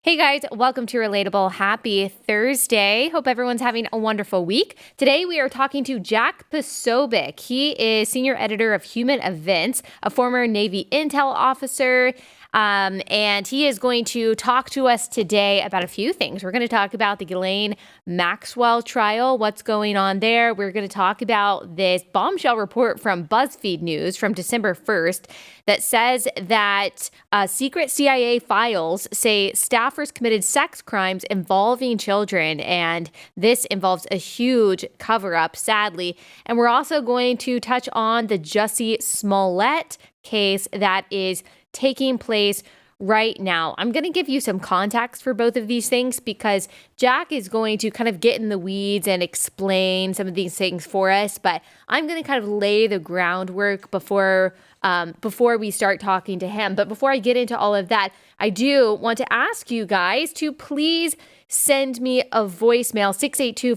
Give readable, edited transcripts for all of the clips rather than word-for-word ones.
Hey guys, welcome to Relatable. Happy Thursday. Hope everyone's having a wonderful week. Today we are talking to Jack Posobiec. He is senior editor of Human Events, a former Navy intel officer. And he is going to talk to us today about a few things. We're going to talk about the Ghislaine Maxwell trial, what's going on there. We're going to talk about this bombshell report from BuzzFeed News from December 1st that says that secret CIA files say staffers committed sex crimes involving children. And this involves a huge cover-up, sadly. And we're also going to touch on the Jussie Smollett case that is taking place right now. I'm going to give you some context for both of these things because Jack is going to kind of get in the weeds and explain some of these things for us, but I'm going to kind of lay the groundwork before we start talking to him. But before I get into all of that, I do want to ask you guys to please send me a voicemail,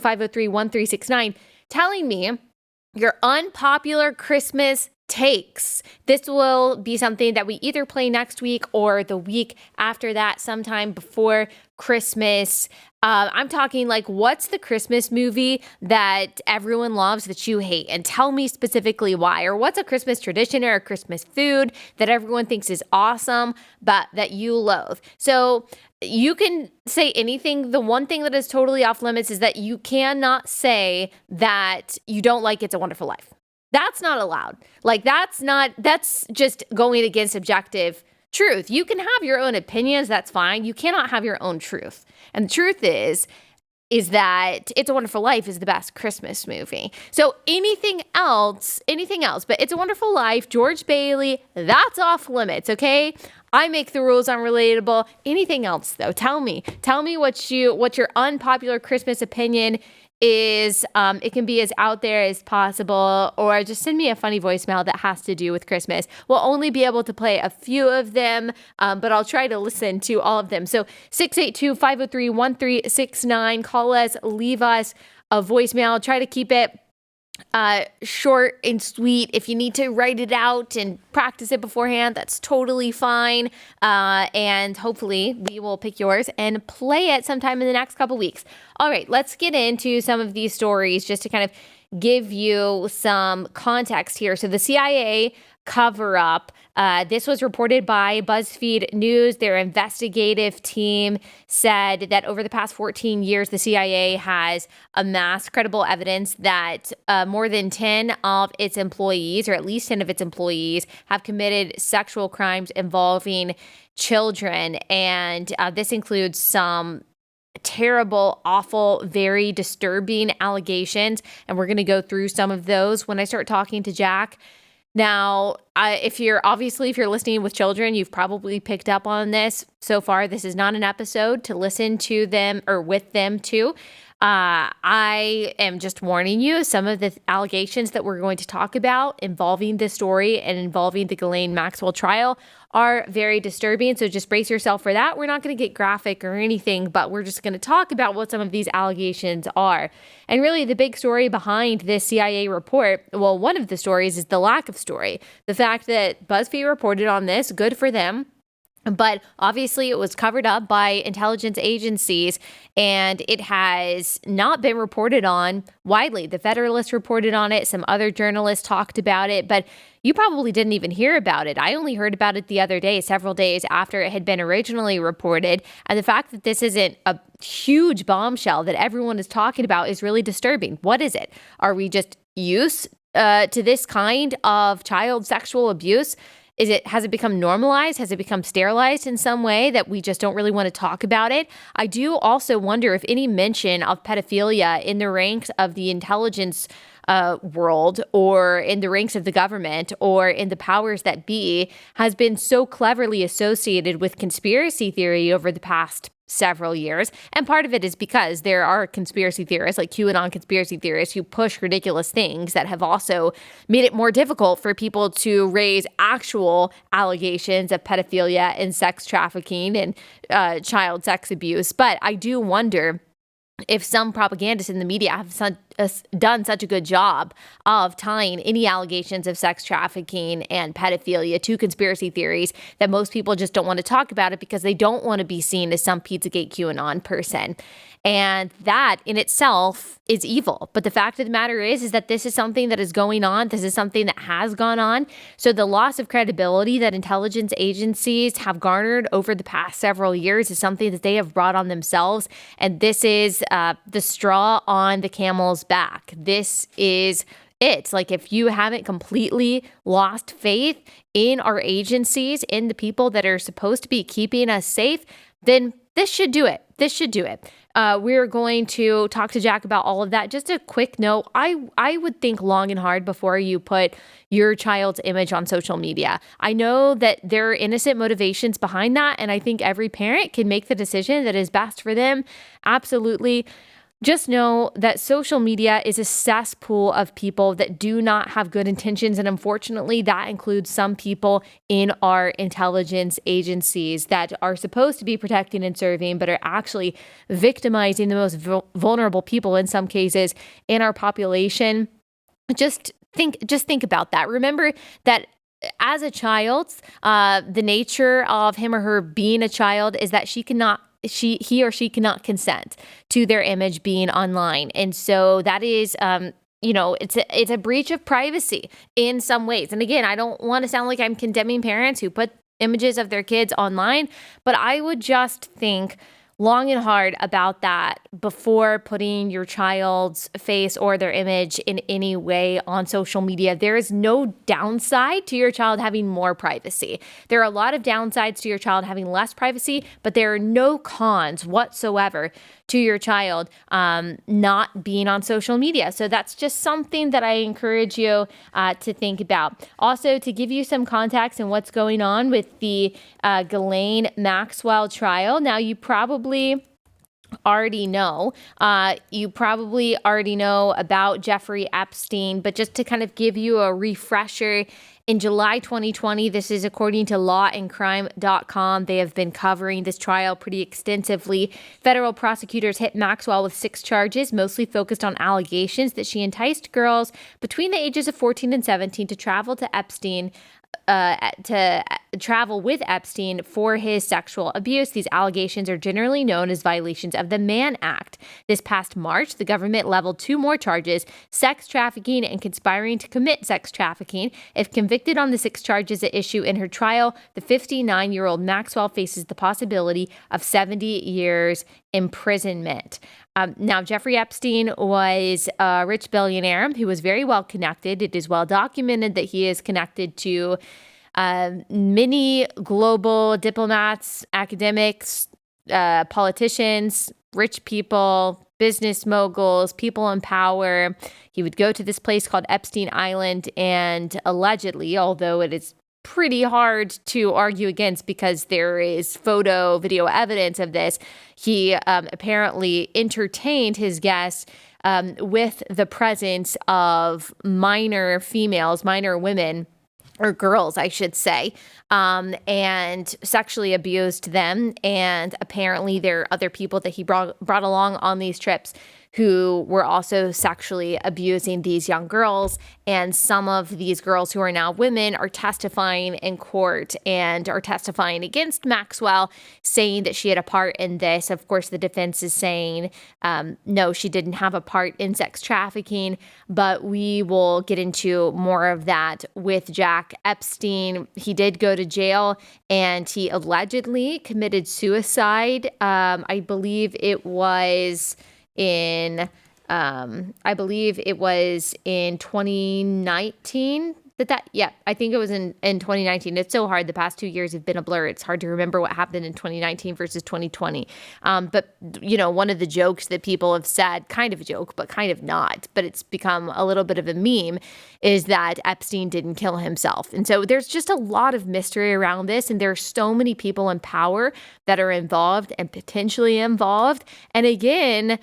682-503-1369, telling me your unpopular Christmas takes. This will be something that we either play next week or the week after that, sometime before Christmas. I'm talking like, what's the Christmas movie that everyone loves that you hate? And tell me specifically why. Or what's a Christmas tradition or a Christmas food that everyone thinks is awesome, but that you loathe? So you can say anything. The one thing that is totally off limits is that you cannot say that you don't like It's a Wonderful Life. That's not allowed. That's just going against objective truth. You can have your own opinions. That's fine. You cannot have your own truth. And the truth is that It's a Wonderful Life is the best Christmas movie. So anything else, but It's a Wonderful Life, George Bailey, that's off limits, okay? I make the rules on Relatable. Anything else though, tell me what your unpopular Christmas opinion is. It can be as out there as possible, or just send me a funny voicemail that has to do with Christmas. We'll only be able to play a few of them, but I'll try to listen to all of them. So 682-503-1369, call us, leave us a voicemail. Try to keep it short and sweet. If you need to write it out and practice it beforehand, that's totally fine. And hopefully we will pick yours and play it sometime in the next couple weeks. All right, let's get into some of these stories just to kind of give you some context here. So the CIA cover up. This was reported by BuzzFeed News. Their investigative team said that over the past 14 years, the CIA has amassed credible evidence that more than 10 of its employees, or at least 10 of its employees, have committed sexual crimes involving children. And this includes some terrible, awful, very disturbing allegations. And we're going to go through some of those when I start talking to Jack. Now, if you're listening with children, you've probably picked up on this so far. This is not an episode to listen to them or with them too. I am just warning you, some of the allegations that we're going to talk about involving this story and involving the Ghislaine Maxwell trial are very disturbing. So just brace yourself for that. We're not going to get graphic or anything, but we're just going to talk about what some of these allegations are. And really the big story behind this CIA report, well, one of the stories is the lack of story. The fact that BuzzFeed reported on this, good for them. But obviously it was covered up by intelligence agencies and it has not been reported on widely. The Federalist reported on it. Some other journalists talked about it, but you probably didn't even hear about it. I only heard about it the other day, several days after it had been originally reported. And the fact that this isn't a huge bombshell that everyone is talking about is really disturbing. What is it? Are we just used to this kind of child sexual abuse? Has it become normalized? Has it become sterilized in some way that we just don't really want to talk about it? I do also wonder if any mention of pedophilia in the ranks of the intelligence world or in the ranks of the government or in the powers that be has been so cleverly associated with conspiracy theory over the past several years. And part of it is because there are conspiracy theorists like QAnon conspiracy theorists who push ridiculous things that have also made it more difficult for people to raise actual allegations of pedophilia and sex trafficking and child sex abuse. But I do wonder if some propagandists in the media done such a good job of tying any allegations of sex trafficking and pedophilia to conspiracy theories that most people just don't want to talk about it because they don't want to be seen as some Pizzagate QAnon person. And that in itself is evil. But the fact of the matter is that this is something that is going on. This is something that has gone on. So the loss of credibility that intelligence agencies have garnered over the past several years is something that they have brought on themselves. And this is the straw on the camel's back. This is it. Like, if you haven't completely lost faith in our agencies, in the people that are supposed to be keeping us safe, then this should do it. This should do it. We're going to talk to Jack about all of that. Just a quick note, I would think long and hard before you put your child's image on social media. I know that there are innocent motivations behind that, and I think every parent can make the decision that is best for them. Absolutely. Just know that social media is a cesspool of people that do not have good intentions. And unfortunately, that includes some people in our intelligence agencies that are supposed to be protecting and serving, but are actually victimizing the most vulnerable people in some cases in our population. Just think about that. Remember that as a child, the nature of him or her being a child is that he or she cannot consent to their image being online. And so that is, it's a breach of privacy in some ways. And again, I don't want to sound like I'm condemning parents who put images of their kids online, but I would just think long and hard about that before putting your child's face or their image in any way on social media. There is no downside to your child having more privacy. There are a lot of downsides to your child having less privacy, but there are no cons whatsoever to your child not being on social media. So that's just something that I encourage you to think about. Also, to give you some context and what's going on with the Ghislaine Maxwell trial. Now, you probably already know. You probably already know about Jeffrey Epstein, but just to kind of give you a refresher, in July 2020, this is according to lawandcrime.com. They have been covering this trial pretty extensively. Federal prosecutors hit Maxwell with 6 charges, mostly focused on allegations that she enticed girls between the ages of 14 and 17 to travel to Epstein travel with Epstein for his sexual abuse. These allegations are generally known as violations of the Mann Act. This past March, the government leveled 2 more charges, sex trafficking and conspiring to commit sex trafficking. If convicted on the 6 charges at issue in her trial, the 59-year-old Maxwell faces the possibility of 70 years imprisonment. Now, Jeffrey Epstein was a rich billionaire who was very well connected. It is well documented that he is connected to many global diplomats, academics, politicians, rich people, business moguls, people in power. He would go to this place called Epstein Island, and allegedly, although it is pretty hard to argue against because there is video evidence of this, he apparently entertained his guests with the presence of minor females, minor women, or girls, I should say, and sexually abused them. And apparently there are other people that he brought along on these trips who were also sexually abusing these young girls. And some of these girls who are now women are testifying in court and are testifying against Maxwell, saying that she had a part in this. Of course, the defense is saying, no, she didn't have a part in sex trafficking, but we will get into more of that with Jack Epstein. He did go to jail and he allegedly committed suicide. I believe it was in 2019 I think it was in 2019. It's so hard. The past 2 years have been a blur. It's hard to remember what happened in 2019 versus 2020. But one of the jokes that people have said, kind of a joke, but kind of not, but it's become a little bit of a meme, is that Epstein didn't kill himself. And so there's just a lot of mystery around this. And there are so many people in power that are involved and potentially involved. And again,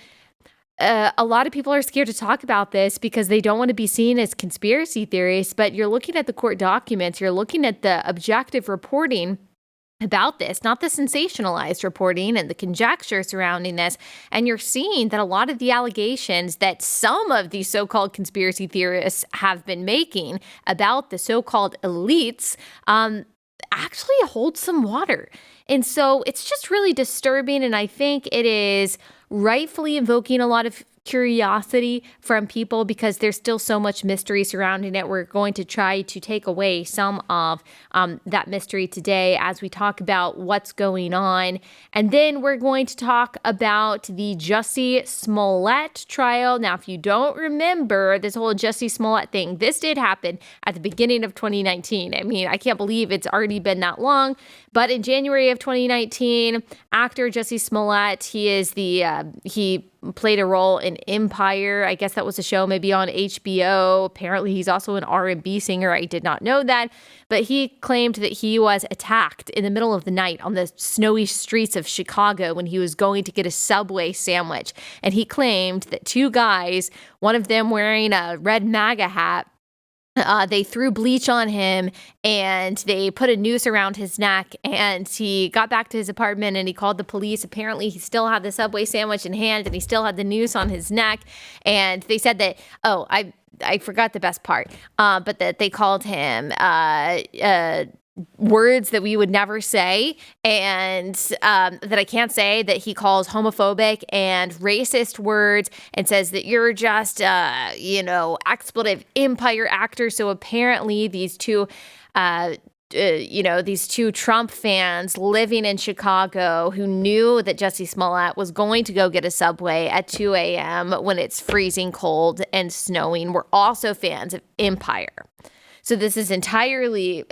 a lot of people are scared to talk about this because they don't want to be seen as conspiracy theorists, but you're looking at the court documents, you're looking at the objective reporting about this, not the sensationalized reporting and the conjecture surrounding this. And you're seeing that a lot of the allegations that some of these so-called conspiracy theorists have been making about the so-called elites actually hold some water. And so it's just really disturbing. And I think it is rightfully invoking a lot of curiosity from people because there's still so much mystery surrounding it. We're going to try to take away some of that mystery today as we talk about what's going on. And then we're going to talk about the Jussie Smollett trial. Now, if you don't remember this whole Jussie Smollett thing, this did happen at the beginning of 2019. I mean, I can't believe it's already been that long. But in January of 2019, actor Jussie Smollett, he played a role in Empire. I guess that was a show maybe on HBO. Apparently, he's also an R&B singer. I did not know that. But he claimed that he was attacked in the middle of the night on the snowy streets of Chicago when he was going to get a Subway sandwich. And he claimed that two guys, one of them wearing a red MAGA hat, they threw bleach on him and they put a noose around his neck, and he got back to his apartment and he called the police. Apparently he still had the Subway sandwich in hand and he still had the noose on his neck. And they said that, I forgot the best part, but that they called him words that we would never say, and that I can't say, that he calls homophobic and racist words, and says that you're just, expletive Empire actors. So apparently these two Trump fans living in Chicago who knew that Jussie Smollett was going to go get a Subway at 2 a.m. when it's freezing cold and snowing were also fans of Empire. So this is entirely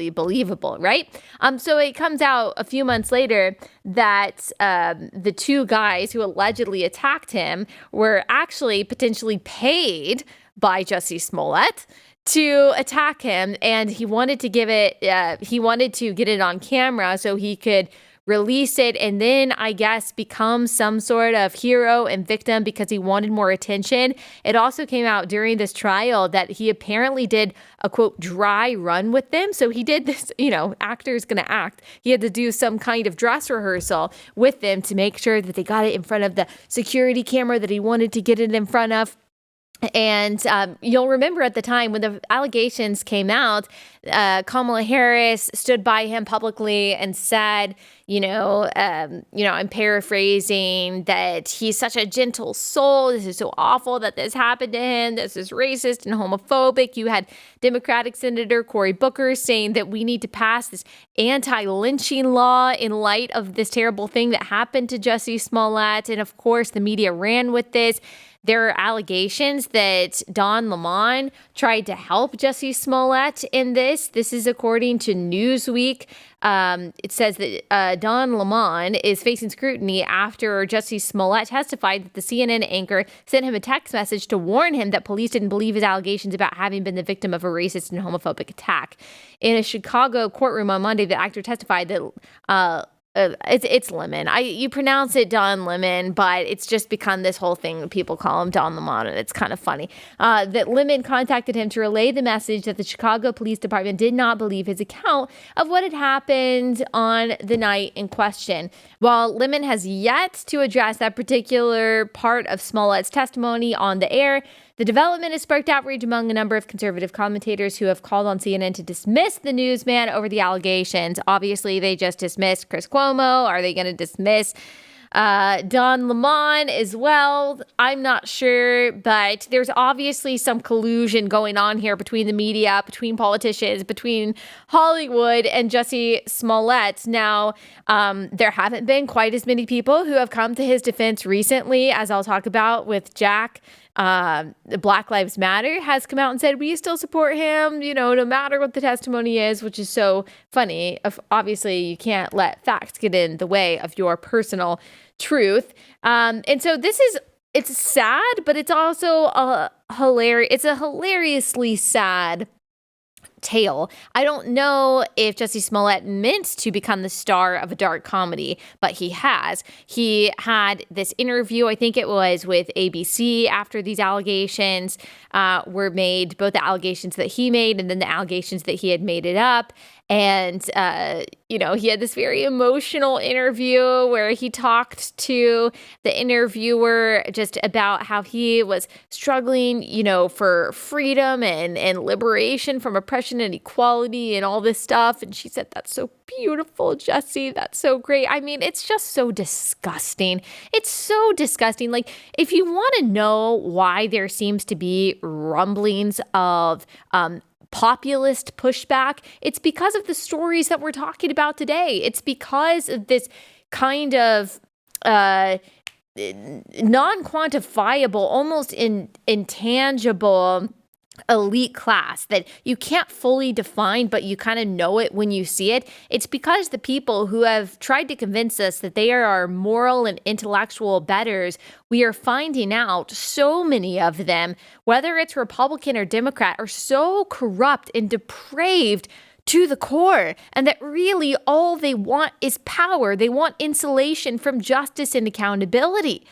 believable, right? So it comes out a few months later that the two guys who allegedly attacked him were actually potentially paid by Jussie Smollett to attack him, and he wanted to get it on camera so he could release it and then, I guess, become some sort of hero and victim because he wanted more attention. It also came out during this trial that he apparently did a, quote, dry run with them. So he did this, actor's going to act. He had to do some kind of dress rehearsal with them to make sure that they got it in front of the security camera that he wanted to get it in front of. And you'll remember at the time when the allegations came out, Kamala Harris stood by him publicly and said, I'm paraphrasing, that he's such a gentle soul. This is so awful that this happened to him. This is racist and homophobic. You had Democratic Senator Cory Booker saying that we need to pass this anti-lynching law in light of this terrible thing that happened to Jussie Smollett. And of course, the media ran with this. There are allegations that Don Lemon tried to help Jussie Smollett in this. This is according to Newsweek. It says that Don Lemon is facing scrutiny after Jussie Smollett testified that the CNN anchor sent him a text message to warn him that police didn't believe his allegations about having been the victim of a racist and homophobic attack. In a Chicago courtroom on Monday, the actor testified that it's Lemon. You pronounce it Don Lemon, but it's just become this whole thing. People call him Don Lemon, and it's kind of funny. That Lemon contacted him to relay the message that the Chicago Police Department did not believe his account of what had happened on the night in question. While Lemon has yet to address that particular part of Smollett's testimony on the air, the development has sparked outrage among a number of conservative commentators who have called on CNN to dismiss the newsman over the allegations. Obviously, they just dismissed Chris Cuomo. Are they going to dismiss Don Lemon as well? I'm not sure, but there's obviously some collusion going on here between the media, between politicians, between Hollywood and Jussie Smollett. Now, there haven't been quite as many people who have come to his defense recently, as I'll talk about with Jack. Black Lives Matter has come out and said, we still support him, no matter what the testimony is, which is so funny. Obviously, you can't let facts get in the way of your personal truth. And so it's sad, but it's also hilarious. It's a hilariously sad tale. I don't know if Jussie Smollett meant to become the star of a dark comedy, but he has. He had this interview, I think it was with ABC, after these allegations were made, both the allegations that he made and then the allegations that he had made it up. And, he had this very emotional interview where he talked to the interviewer just about how he was struggling, for freedom and liberation from oppression and equality and all this stuff. And she said, "That's so beautiful, Jussie. That's so great." I mean, it's just so disgusting. It's so disgusting. Like, if you want to know why there seems to be rumblings of populist pushback, it's because of the stories that we're talking about today. It's because of this kind of non-quantifiable, almost intangible elite class that you can't fully define, but you kind of know it when you see it. It's because the people who have tried to convince us that they are our moral and intellectual betters, we are finding out so many of them, whether it's Republican or Democrat, are so corrupt and depraved to the core, and that really all they want is power. They want insulation from justice and accountability.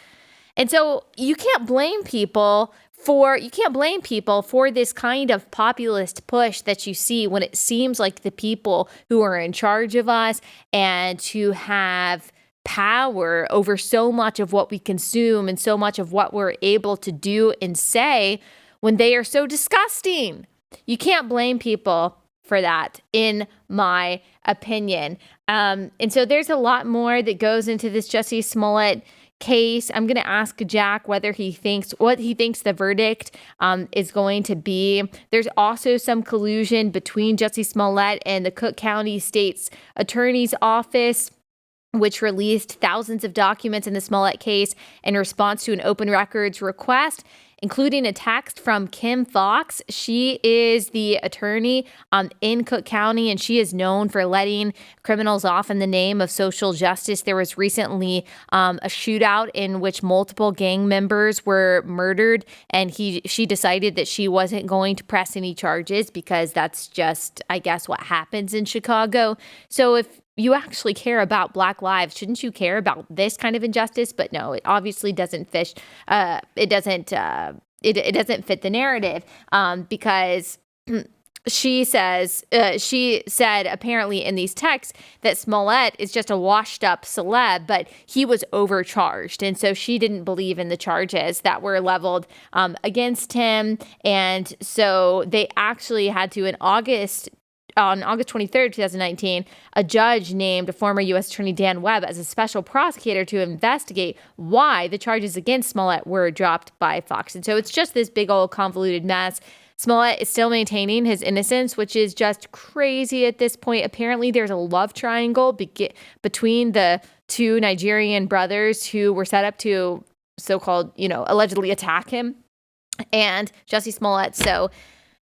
And so you can't blame people for this kind of populist push that you see when it seems like the people who are in charge of us and who have power over so much of what we consume and so much of what we're able to do and say, when they are so disgusting. You can't blame people for that, in my opinion. And so there's a lot more that goes into this Jussie Smollett case. I'm going to ask Jack what he thinks the verdict is going to be. There's also some collusion between Jussie Smollett and the Cook County State's Attorney's Office, which released thousands of documents in the Smollett case in response to an open records request, including a text from Kim Fox. She is the attorney in Cook County, and she is known for letting criminals off in the name of social justice. There was recently a shootout in which multiple gang members were murdered, and she decided that she wasn't going to press any charges because that's just, I guess, what happens in Chicago. So if you actually care about Black lives, shouldn't you care about this kind of injustice? But no, it obviously doesn't fit. It doesn't fit the narrative because she said apparently in these texts that Smollett is just a washed up celeb, but he was overcharged. And so she didn't believe in the charges that were leveled against him. And so they actually had to, on August 23rd, 2019, a judge named former U.S. Attorney Dan Webb as a special prosecutor to investigate why the charges against Smollett were dropped by Fox. And so it's just this big old convoluted mess. Smollett is still maintaining his innocence, which is just crazy at this point. Apparently, there's a love triangle between the two Nigerian brothers who were set up to so-called, allegedly attack him and Jussie Smollett. So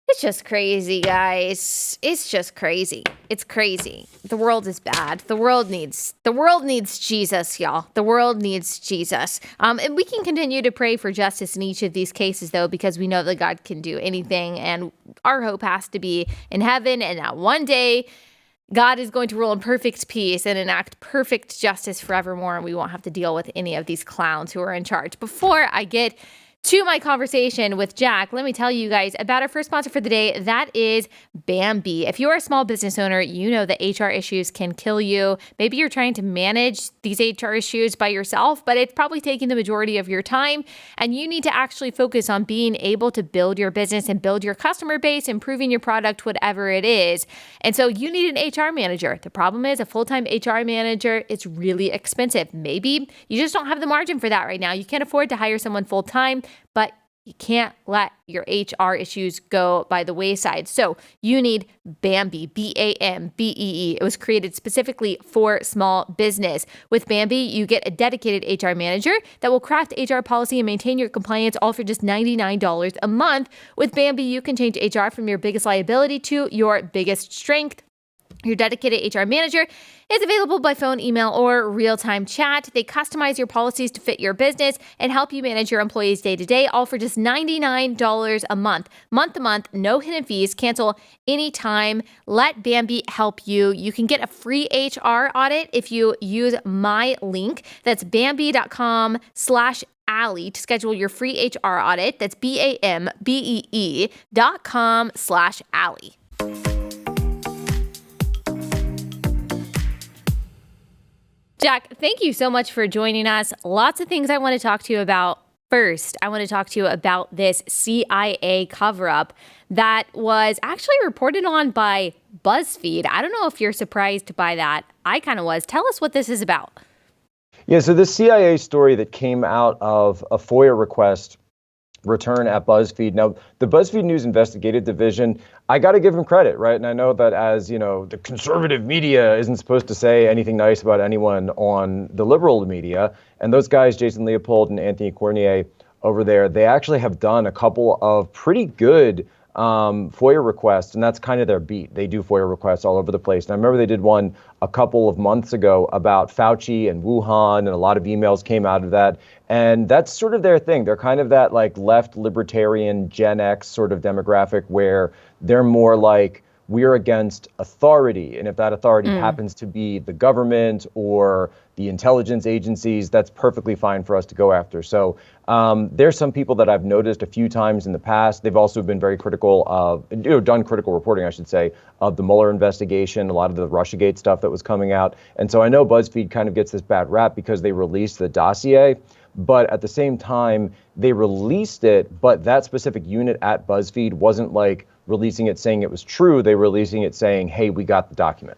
it's just crazy, guys. It's just crazy. It's crazy. The world is bad. The world needs Jesus, y'all. The world needs Jesus. And we can continue to pray for justice in each of these cases, though, because we know that God can do anything. And our hope has to be in heaven, and that one day God is going to rule in perfect peace and enact perfect justice forevermore, and we won't have to deal with any of these clowns who are in charge. Before I get to my conversation with Jack, let me tell you guys about our first sponsor for the day. That is Bambee. If you're a small business owner, you know that HR issues can kill you. Maybe you're trying to manage these HR issues by yourself, but it's probably taking the majority of your time, and you need to actually focus on being able to build your business and build your customer base, improving your product, whatever it is. And so you need an HR manager. The problem is a full-time HR manager, it's really expensive. Maybe you just don't have the margin for that right now. You can't afford to hire someone full-time, but you can't let your HR issues go by the wayside. So you need Bambee, Bambee. It was created specifically for small business. With Bambee, you get a dedicated HR manager that will craft HR policy and maintain your compliance, all for just $99 a month. With Bambee, you can change HR from your biggest liability to your biggest strength. Your dedicated HR manager is available by phone, email, or real-time chat. They customize your policies to fit your business and help you manage your employees day to day, all for just $99 a month. Month to month, no hidden fees, cancel anytime. Let Bambee help you. You can get a free HR audit if you use my link. That's Bambee.com/Allie to schedule your free HR audit. That's BAMBEE.com/Allie. Jack, thank you so much for joining us. Lots of things I want to talk to you about. First, I want to talk to you about this CIA cover-up that was actually reported on by BuzzFeed. I don't know if you're surprised by that. I kind of was. Tell us what this is about. Yeah, so this CIA story that came out of a FOIA request return at BuzzFeed. Now, the BuzzFeed News Investigative Division, I got to give them credit, right? And I know that as, the conservative media isn't supposed to say anything nice about anyone on the liberal media. And those guys, Jason Leopold and Anthony Cornier over there, they actually have done a couple of pretty good FOIA requests, and that's kind of their beat. They do FOIA requests all over the place. And I remember they did one a couple of months ago about Fauci and Wuhan, and a lot of emails came out of that. And that's sort of their thing. They're kind of that like left libertarian Gen X sort of demographic where they're more like, we're against authority. And if that authority happens to be the government or the intelligence agencies, that's perfectly fine for us to go after. So there's some people that I've noticed a few times in the past. They've also been very critical of, done critical reporting, I should say, of the Mueller investigation, a lot of the Russiagate stuff that was coming out. And so I know BuzzFeed kind of gets this bad rap because they released the dossier. But at the same time, they released it, but that specific unit at BuzzFeed wasn't like releasing it saying it was true. They were releasing it saying, hey, we got the document.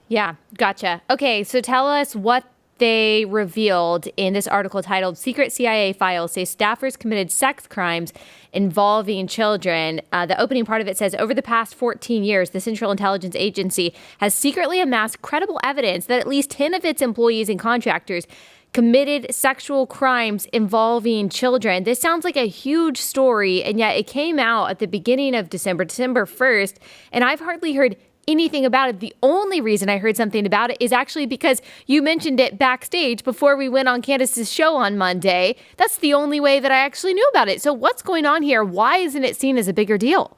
Yeah, gotcha. Okay, so tell us what they revealed in this article titled Secret CIA Files Say Staffers Committed Sex Crimes Involving Children. The opening part of it says, over the past 14 years, the Central Intelligence Agency has secretly amassed credible evidence that at least 10 of its employees and contractors committed sexual crimes involving children. This sounds like a huge story, and yet it came out at the beginning of December 1st, and I've hardly heard anything about it. The only reason I heard something about it is actually because you mentioned it backstage before we went on Candace's show on Monday. That's the only way that I actually knew about it. So what's going on here? Why isn't it seen as a bigger deal?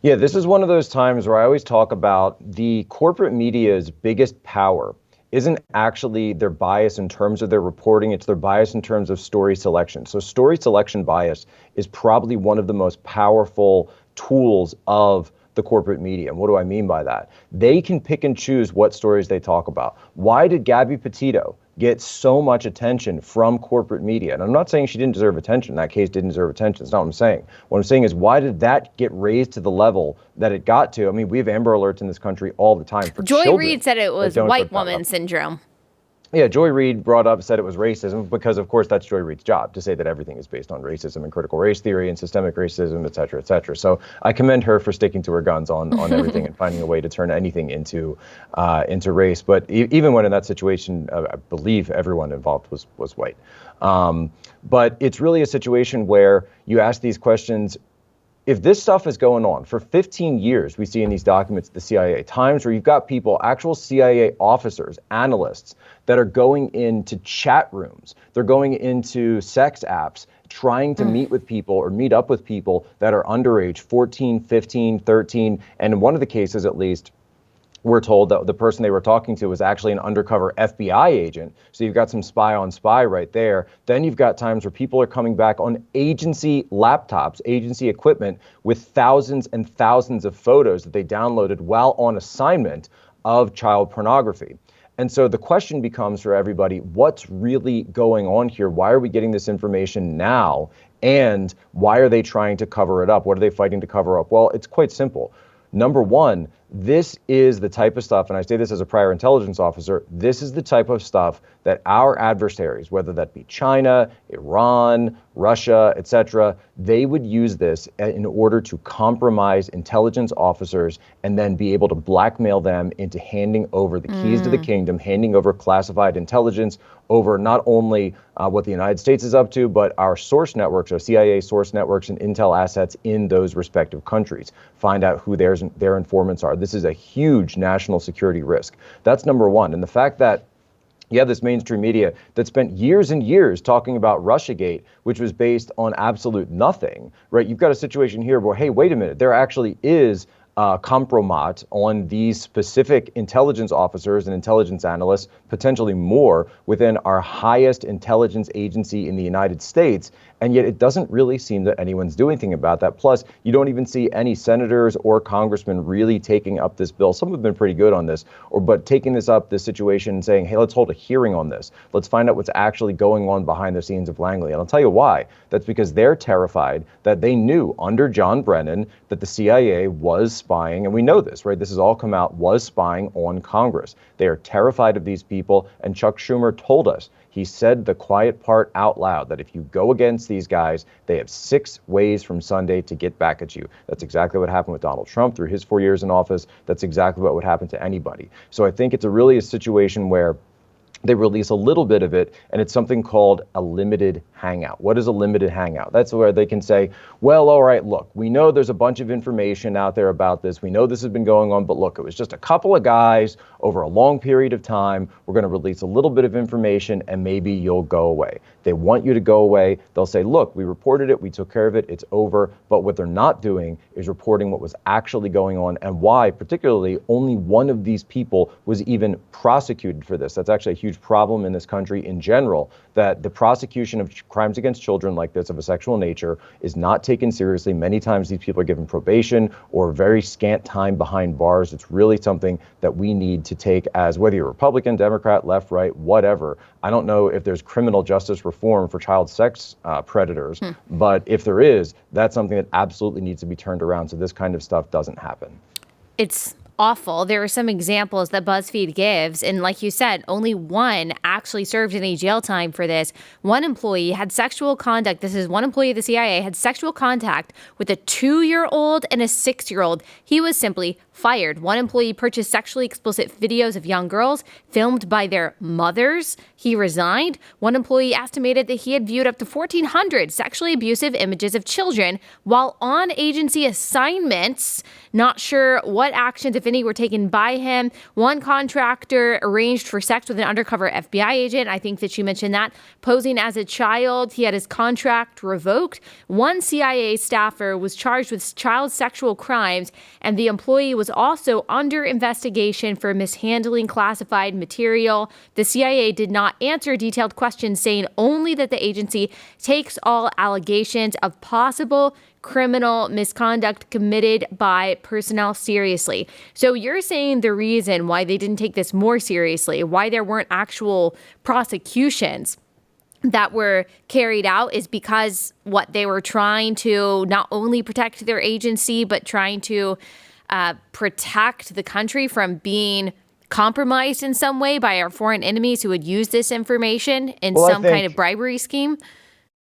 Yeah, this is one of those times where I always talk about the corporate media's biggest power isn't actually their bias in terms of their reporting, it's their bias in terms of story selection. So story selection bias is probably one of the most powerful tools of the corporate media. And what do I mean by that? They can pick and choose what stories they talk about. Why did Gabby Petito get so much attention from corporate media? And I'm not saying she didn't deserve attention. That case didn't deserve attention. That's not what I'm saying. What I'm saying is, why did that get raised to the level that it got to? I mean, we have Amber Alerts in this country all the time for Joy children. Reid said it was white woman syndrome. Yeah, Joy Reid said it was racism because, of course, that's Joy Reid's job to say that everything is based on racism and critical race theory and systemic racism, et cetera, et cetera. So I commend her for sticking to her guns on everything and finding a way to turn anything into race. But even when in that situation, I believe everyone involved was white. But it's really a situation where you ask these questions. If this stuff is going on for 15 years, we see in these documents at the CIA, times where you've got people, actual CIA officers, analysts, that are going into chat rooms, they're going into sex apps, trying to meet with people or meet up with people that are underage, 14, 15, 13, and in one of the cases at least, we're told that the person they were talking to was actually an undercover FBI agent. So you've got some spy on spy right there. Then you've got times where people are coming back on agency laptops, agency equipment with thousands and thousands of photos that they downloaded while on assignment of child pornography. And so the question becomes for everybody, what's really going on here? Why are we getting this information now? And why are they trying to cover it up? What are they fighting to cover up? Well, it's quite simple. Number one, this is the type of stuff, and I say this as a prior intelligence officer, this is the type of stuff that our adversaries, whether that be China, Iran, Russia, etc., they would use this in order to compromise intelligence officers and then be able to blackmail them into handing over the keys to the kingdom, handing over classified intelligence over not only what the United States is up to, but our source networks, our CIA source networks and intel assets in those respective countries. Find out who their informants are. this is a huge national security risk. That's number one. And the fact that you have this mainstream media that spent years and years talking about Russiagate, which was based on absolute nothing, right? You've got a situation here where, hey, wait a minute, there actually is compromat on these specific intelligence officers and intelligence analysts, potentially more, within our highest intelligence agency in the United States. And yet it doesn't really seem that anyone's doing anything about that. Plus, you don't even see any senators or congressmen really taking up this bill. Some have been pretty good on this, but taking this situation and saying, hey, let's hold a hearing on this. Let's find out what's actually going on behind the scenes of Langley. And I'll tell you why. That's because they're terrified that they knew under John Brennan that the CIA was spying, and we know this, right? This has all come out, was spying on Congress. They are terrified of these people, and Chuck Schumer told us, he said the quiet part out loud, that if you go against these guys, they have 6 ways from Sunday to get back at you. That's exactly what happened with Donald Trump through his 4 years in office. That's exactly what would happen to anybody. So I think it's really a situation where they release a little bit of it, and it's something called a limited hangout. What is a limited hangout? That's where they can say, well, all right, look, we know there's a bunch of information out there about this. We know this has been going on, but look, it was just a couple of guys over a long period of time. We're going to release a little bit of information, and maybe you'll go away. They want you to go away. They'll say, look, we reported it, we took care of it, it's over. But what they're not doing is reporting what was actually going on and why, particularly, only one of these people was even prosecuted for this. That's actually a huge problem in this country in general, that the prosecution of crimes against children like this of a sexual nature is not taken seriously. Many times these people are given probation or very scant time behind bars. It's really something that we need to take as, whether you're Republican, Democrat, left, right, whatever. I don't know if there's criminal justice reform for child sex predators, but if there is, that's something that absolutely needs to be turned around so this kind of stuff doesn't happen. It's awful. There are some examples that BuzzFeed gives, and like you said, only one actually served any jail time for this. One employee had sexual contact. This is one employee of the CIA had sexual contact with a 2-year-old and a 6-year-old. He was simply fired. One employee purchased sexually explicit videos of young girls filmed by their mothers. He resigned. One employee estimated that he had viewed up to 1,400 sexually abusive images of children while on agency assignments. Not sure what actions, if any, were taken by him. One contractor arranged for sex with an undercover FBI agent. I think that you mentioned that. Posing as a child, he had his contract revoked. One CIA staffer was charged with child sexual crimes, and the employee was also under investigation for mishandling classified material. The CIA did not answer detailed questions, saying only that the agency takes all allegations of possible criminal misconduct committed by personnel seriously. So you're saying the reason why they didn't take this more seriously, why there weren't actual prosecutions that were carried out, is because what they were trying to not only protect their agency, but trying to protect the country from being compromised in some way by our foreign enemies who would use this information in some kind of bribery scheme?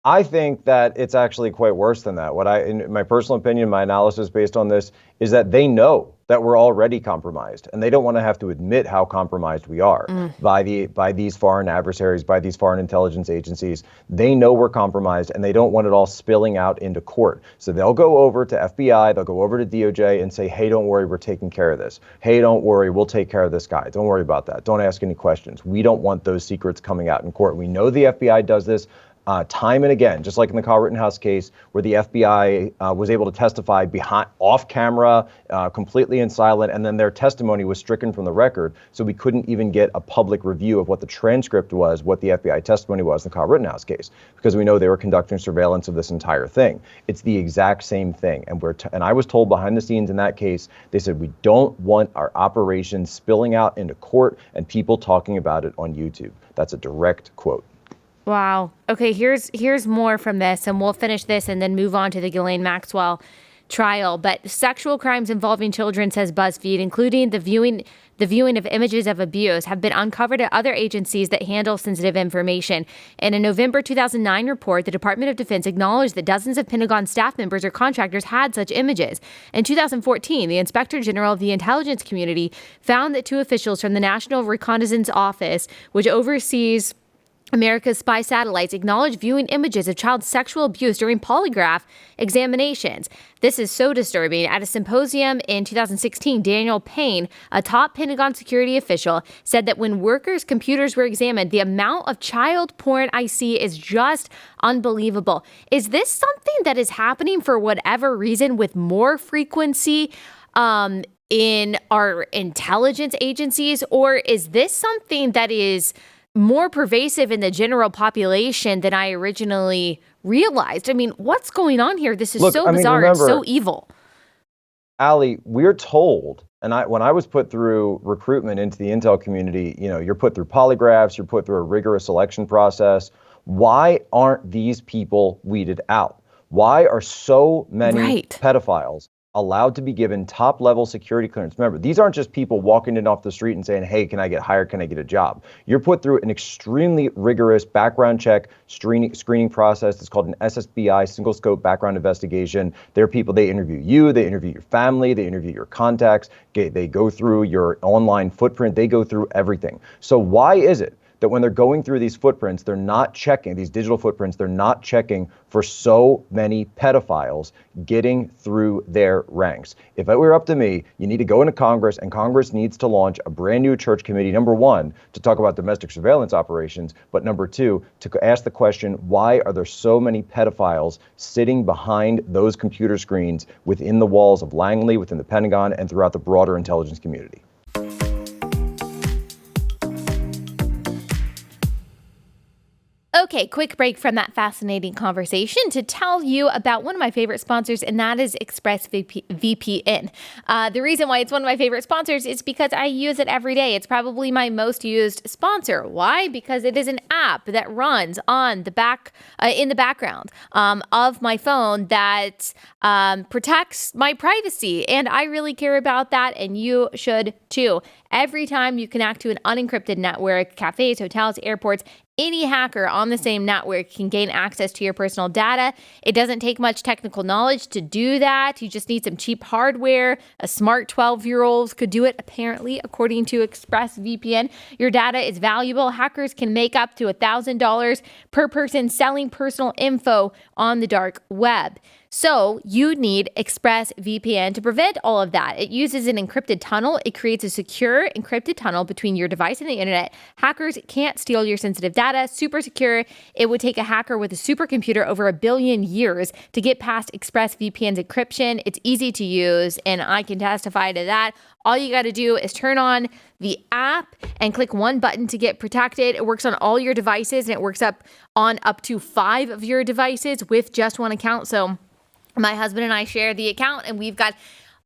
I think that it's actually quite worse than that. In my personal opinion, my analysis based on this is that they know that we're already compromised, and they don't want to have to admit how compromised we are by these foreign adversaries, by these foreign intelligence agencies. They know we're compromised, and they don't want it all spilling out into court. So they'll go over to FBI, they'll go over to DOJ and say, hey, don't worry, we're taking care of this. Hey, don't worry, we'll take care of this guy. Don't worry about that. Don't ask any questions. We don't want those secrets coming out in court. We know the FBI does this. Time and again, just like in the Kyle Rittenhouse case, where the FBI was able to testify off camera, completely in silent, and then their testimony was stricken from the record. So we couldn't even get a public review of what the transcript was, what the FBI testimony was in the Kyle Rittenhouse case, because we know they were conducting surveillance of this entire thing. It's the exact same thing. And and I was told behind the scenes in that case, they said, we don't want our operations spilling out into court and people talking about it on YouTube. That's a direct quote. Wow. Okay, here's more from this, and we'll finish this and then move on to the Ghislaine Maxwell trial. But sexual crimes involving children, says BuzzFeed, including the viewing of images of abuse, have been uncovered at other agencies that handle sensitive information. In a November 2009 report, the Department of Defense acknowledged that dozens of Pentagon staff members or contractors had such images. In 2014, the Inspector General of the Intelligence Community found that 2 officials from the National Reconnaissance Office, which oversees America's spy satellites acknowledge viewing images of child sexual abuse during polygraph examinations. This is so disturbing. At a symposium in 2016, Daniel Payne, a top Pentagon security official, said that when workers' computers were examined, the amount of child porn I see is just unbelievable. Is this something that is happening for whatever reason with more frequency in our intelligence agencies, or is this something that is more pervasive in the general population than I originally realized? I mean, what's going on here? This is so bizarre and so evil. Allie, we're told, and when I was put through recruitment into the intel community, you're put through polygraphs, you're put through a rigorous selection process. Why aren't these people weeded out? Why are so many pedophiles allowed to be given top-level security clearance? Remember, these aren't just people walking in off the street and saying, hey, can I get hired? Can I get a job? You're put through an extremely rigorous background check screening process. It's called an SSBI, single scope background investigation. There are people, they interview you, they interview your family, they interview your contacts, they go through your online footprint, they go through everything. So why is it that when they're going through these footprints, they're not checking, these digital footprints, they're not checking for so many pedophiles getting through their ranks? If it were up to me, you need to go into Congress, and Congress needs to launch a brand new church committee, number one, to talk about domestic surveillance operations, but number two, to ask the question, why are there so many pedophiles sitting behind those computer screens within the walls of Langley, within the Pentagon, and throughout the broader intelligence community? Okay, quick break from that fascinating conversation to tell you about one of my favorite sponsors, and that is ExpressVPN. The reason why it's one of my favorite sponsors is because I use it every day. It's probably my most used sponsor. Why? Because it is an app that runs on the in the background of my phone that protects my privacy, and I really care about that, and you should too. Every time you connect to an unencrypted network, cafes, hotels, airports, any hacker on the same network can gain access to your personal data. It doesn't take much technical knowledge to do that. You just need some cheap hardware. A smart 12-year-old could do it, apparently, according to ExpressVPN. Your data is valuable. Hackers can make up to $1,000 per person selling personal info on the dark web. So you need ExpressVPN to prevent all of that. It uses an encrypted tunnel. It creates a secure encrypted tunnel between your device and the internet. Hackers can't steal your sensitive data. Super secure. It would take a hacker with a supercomputer over 1 billion years to get past ExpressVPN's encryption. It's easy to use, and I can testify to that. All you got to do is turn on the app and click one button to get protected. It works on all your devices, and it works on up to 5 of your devices with just one account. So my husband and I share the account, and we've got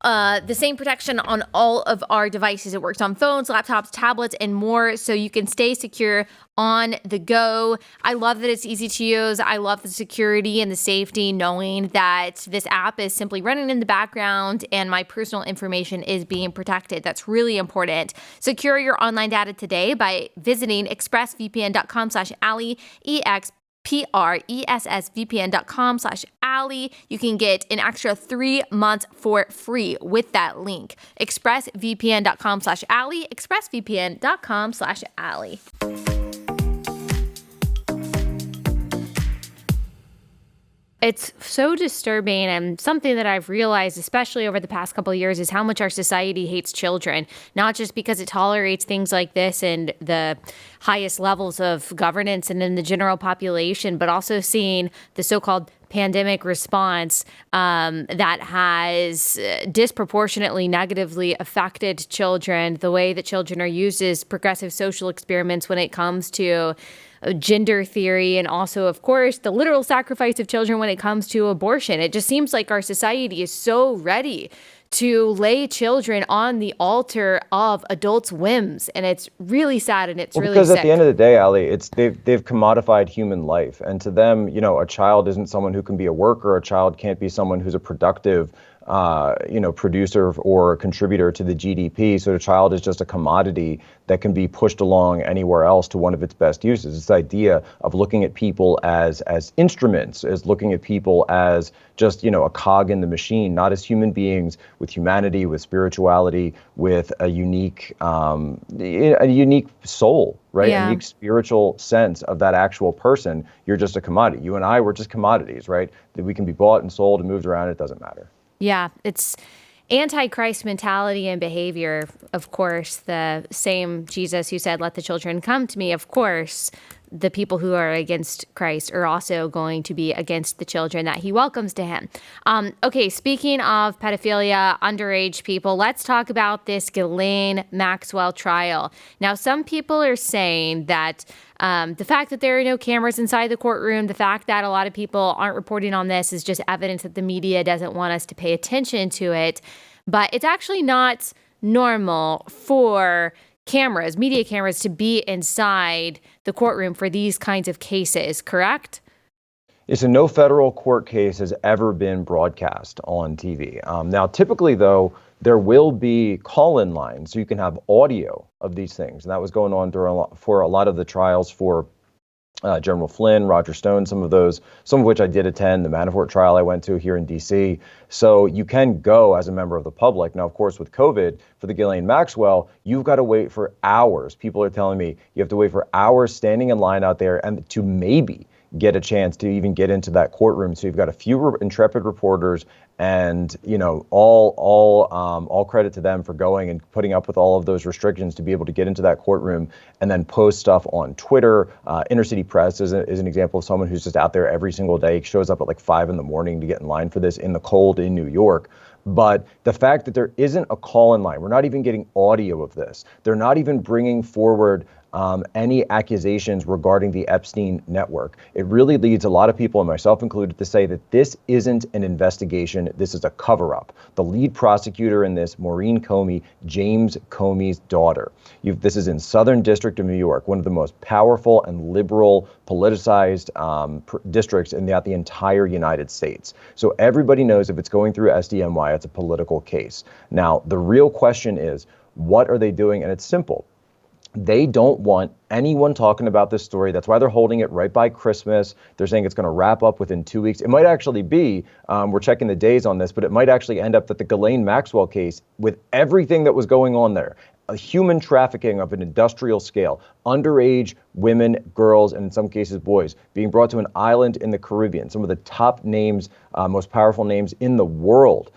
the same protection on all of our devices. It works on phones, laptops, tablets, and more, so you can stay secure on the go. I love that it's easy to use. I love the security and the safety, knowing that this app is simply running in the background and my personal information is being protected. That's really important. Secure your online data today by visiting expressvpn.com/Allie, expressvpn.com/Allie. You can get an extra 3 months for free with that link. expressvpn.com/Allie, expressvpn.com/Allie. It's so disturbing, and something that I've realized, especially over the past couple of years, is how much our society hates children, not just because it tolerates things like this and the highest levels of governance and in the general population, but also seeing the so-called pandemic response that has disproportionately negatively affected children. The way that children are used as progressive social experiments when it comes to gender theory, and also, of course, the literal sacrifice of children when it comes to abortion. It just seems like our society is so ready to lay children on the altar of adults' whims, and it's really sad, and it's really because sick. At the end of the day, Allie, they've commodified human life, and to them, a child isn't someone who can be a worker. A child can't be someone who's a productive producer or contributor to the GDP. So the child is just a commodity that can be pushed along anywhere else to one of its best uses. This idea of looking at people as instruments, as looking at people as just, a cog in the machine, not as human beings with humanity, with spirituality, with a unique soul, right? Yeah. A unique spiritual sense of that actual person. You're just a commodity. You and I, we're just commodities, right? That we can be bought and sold and moved around. It doesn't matter. Yeah, it's anti-Christ mentality and behavior. Of course, the same Jesus who said, "Let the children come to me," of course, the people who are against Christ are also going to be against the children that he welcomes to him. Okay, speaking of pedophilia, underage people, let's talk about this Ghislaine Maxwell trial. Now, some people are saying that the fact that there are no cameras inside the courtroom, the fact that a lot of people aren't reporting on this is just evidence that the media doesn't want us to pay attention to it. But it's actually not normal for media cameras, to be inside the courtroom for these kinds of cases, correct? So no federal court case has ever been broadcast on TV. Now, typically, though, there will be call-in lines, so you can have audio of these things. And that was going on for a lot of the trials for General Flynn, Roger Stone, some of which I did attend, the Manafort trial I went to here in DC. So you can go as a member of the public. Now, of course, with COVID, for the Ghislaine Maxwell, you've got to wait for hours. People are telling me you have to wait for hours standing in line out there and to maybe get a chance to even get into that courtroom. So you've got a few intrepid reporters, and all credit to them for going and putting up with all of those restrictions to be able to get into that courtroom and then post stuff on Twitter. Inner City Press is an example of someone who's just out there every single day, shows up at like 5 a.m. to get in line for this in the cold in New York. But the fact that there isn't a call-in line, we're not even getting audio of this. They're not even bringing forward any accusations regarding the Epstein network. It really leads a lot of people, and myself included, to say that this isn't an investigation. This is a cover-up. The lead prosecutor in this, Maureen Comey, James Comey's daughter. This is in Southern District of New York, one of the most powerful and liberal politicized districts in the entire United States. So everybody knows if it's going through SDNY, it's a political case. Now, the real question is, what are they doing? And it's simple. They don't want anyone talking about this story. That's why they're holding it right by Christmas. They're saying it's going to wrap up within 2 weeks. It might actually be, we're checking the days on this, but it might actually end up that the Ghislaine Maxwell case, with everything that was going on there, a human trafficking of an industrial scale, underage women, girls, and in some cases boys, being brought to an island in the Caribbean, some of the top names, most powerful names in the world.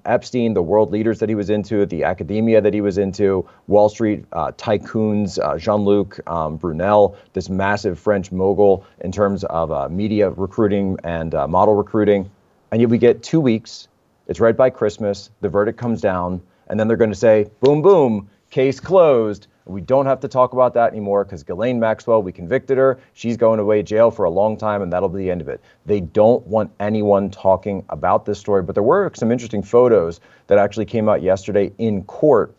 Epstein, the world leaders that he was into, the academia that he was into, Wall Street tycoons, Jean-Luc Brunel, this massive French mogul in terms of media recruiting and model recruiting. And yet we get 2 weeks, it's right by Christmas, the verdict comes down, and then they're going to say, boom, boom, case closed. We don't have to talk about that anymore because Ghislaine Maxwell, we convicted her. She's going away to jail for a long time, and that'll be the end of it. They don't want anyone talking about this story. But there were some interesting photos that actually came out yesterday in court,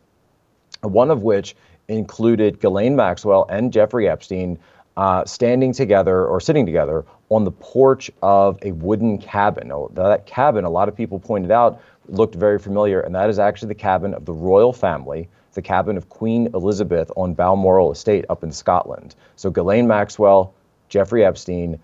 one of which included Ghislaine Maxwell and Jeffrey Epstein standing together or sitting together on the porch of a wooden cabin. Now, that cabin, a lot of people pointed out, looked very familiar, and that is actually the cabin of the royal family, the cabin of Queen Elizabeth on Balmoral Estate up in Scotland. So Ghislaine Maxwell, Jeffrey Epstein,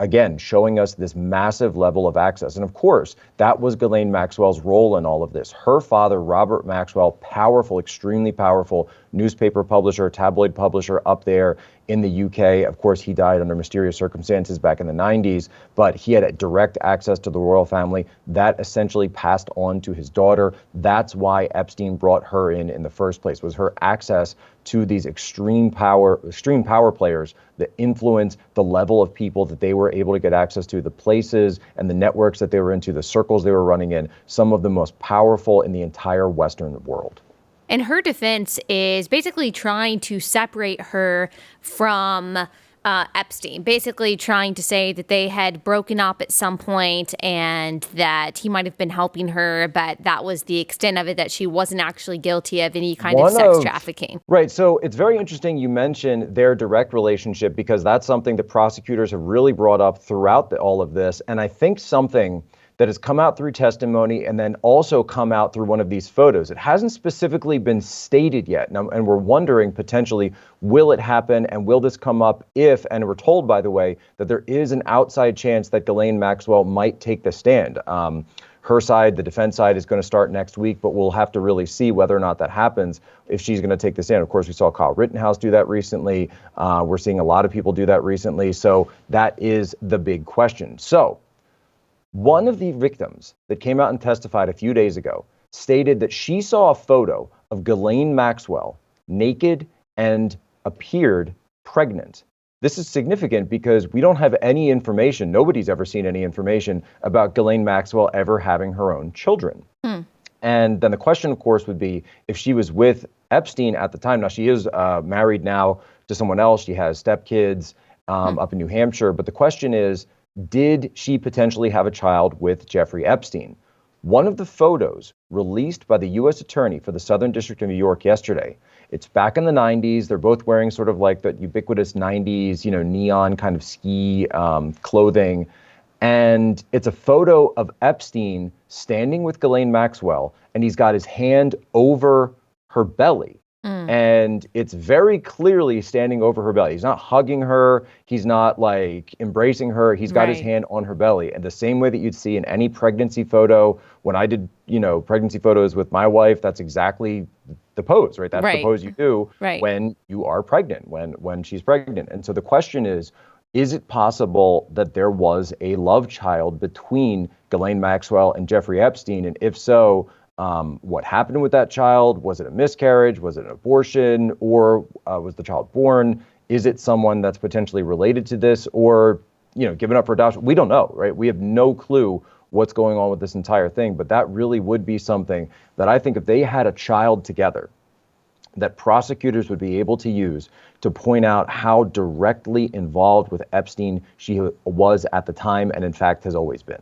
again, showing us this massive level of access. And of course, that was Ghislaine Maxwell's role in all of this. Her father, Robert Maxwell, powerful, extremely powerful newspaper publisher, tabloid publisher up there in the UK. Of course, he died under mysterious circumstances back in the 90s, but he had direct access to the royal family. That essentially passed on to his daughter. That's why Epstein brought her in the first place, was her access to these extreme power players, the influence, the level of people that they were able to get access to, the places and the networks that they were into, the circles they were running in, some of the most powerful in the entire Western world. And her defense is basically trying to separate her from Epstein, basically trying to say that they had broken up at some point and that he might have been helping her, but that was the extent of it, that she wasn't actually guilty of any kind of sex trafficking. Right. So it's very interesting you mentioned their direct relationship, because that's something that prosecutors have really brought up throughout all of this. And I think something that has come out through testimony and then also come out through one of these photos. It hasn't specifically been stated yet. Now, and we're wondering potentially, will it happen and will this come up if, and we're told, by the way, that there is an outside chance that Ghislaine Maxwell might take the stand. Her side, the defense side, is going to start next week, but we'll have to really see whether or not that happens if she's going to take the stand. Of course, we saw Kyle Rittenhouse do that recently. We're seeing a lot of people do that recently. So that is the big question. So one of the victims that came out and testified a few days ago stated that she saw a photo of Ghislaine Maxwell naked and appeared pregnant. This is significant because we don't have any information. Nobody's ever seen any information about Ghislaine Maxwell ever having her own children. And then the question, of course, would be if she was with Epstein at the time. Now, she is married now to someone else. She has stepkids up in New Hampshire. But the question is, did she potentially have a child with Jeffrey Epstein? One of the photos released by the U.S. Attorney for the Southern District of New York yesterday, it's back in the 90s. They're both wearing sort of like the ubiquitous 90s, neon kind of ski clothing. And it's a photo of Epstein standing with Ghislaine Maxwell, and he's got his hand over her belly. And it's very clearly standing over her belly. He's not hugging her. He's not like embracing her. He's got his hand on her belly. And the same way that you'd see in any pregnancy photo, when I did, pregnancy photos with my wife, that's exactly the pose, right? That's the pose you do when you are pregnant, when she's pregnant. And so the question is it possible that there was a love child between Ghislaine Maxwell and Jeffrey Epstein? And if so, what happened with that child? Was it a miscarriage? Was it an abortion? Or was the child born? Is it someone that's potentially related to this or, given up for adoption? We don't know, right? We have no clue what's going on with this entire thing. But that really would be something that I think if they had a child together, that prosecutors would be able to use to point out how directly involved with Epstein she was at the time and in fact has always been.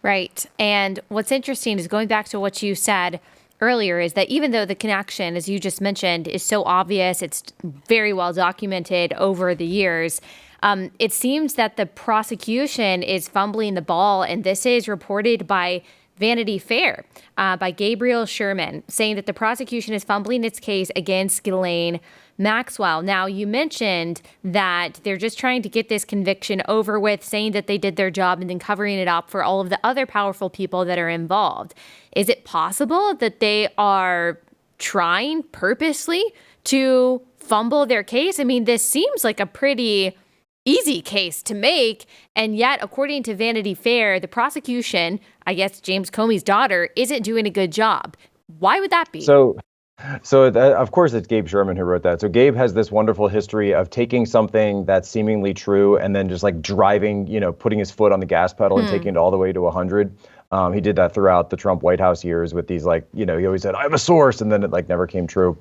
Right. And what's interesting is going back to what you said earlier is that even though the connection, as you just mentioned, is so obvious, it's very well documented over the years, it seems that the prosecution is fumbling the ball. And this is reported by Vanity Fair, by Gabriel Sherman, saying that the prosecution is fumbling its case against Ghislaine Maxwell. Now, you mentioned that they're just trying to get this conviction over with, saying that they did their job and then covering it up for all of the other powerful people that are involved. Is it possible that they are trying purposely to fumble their case? I mean, this seems like a pretty easy case to make. And yet, according to Vanity Fair, the prosecution, I guess James Comey's daughter, isn't doing a good job. Why would that be? So of course, it's Gabe Sherman who wrote that. So Gabe has this wonderful history of taking something that's seemingly true and then just like driving, putting his foot on the gas pedal and taking it all the way to 100. He did that throughout the Trump White House years with these he always said, I have a source, and then it never came true.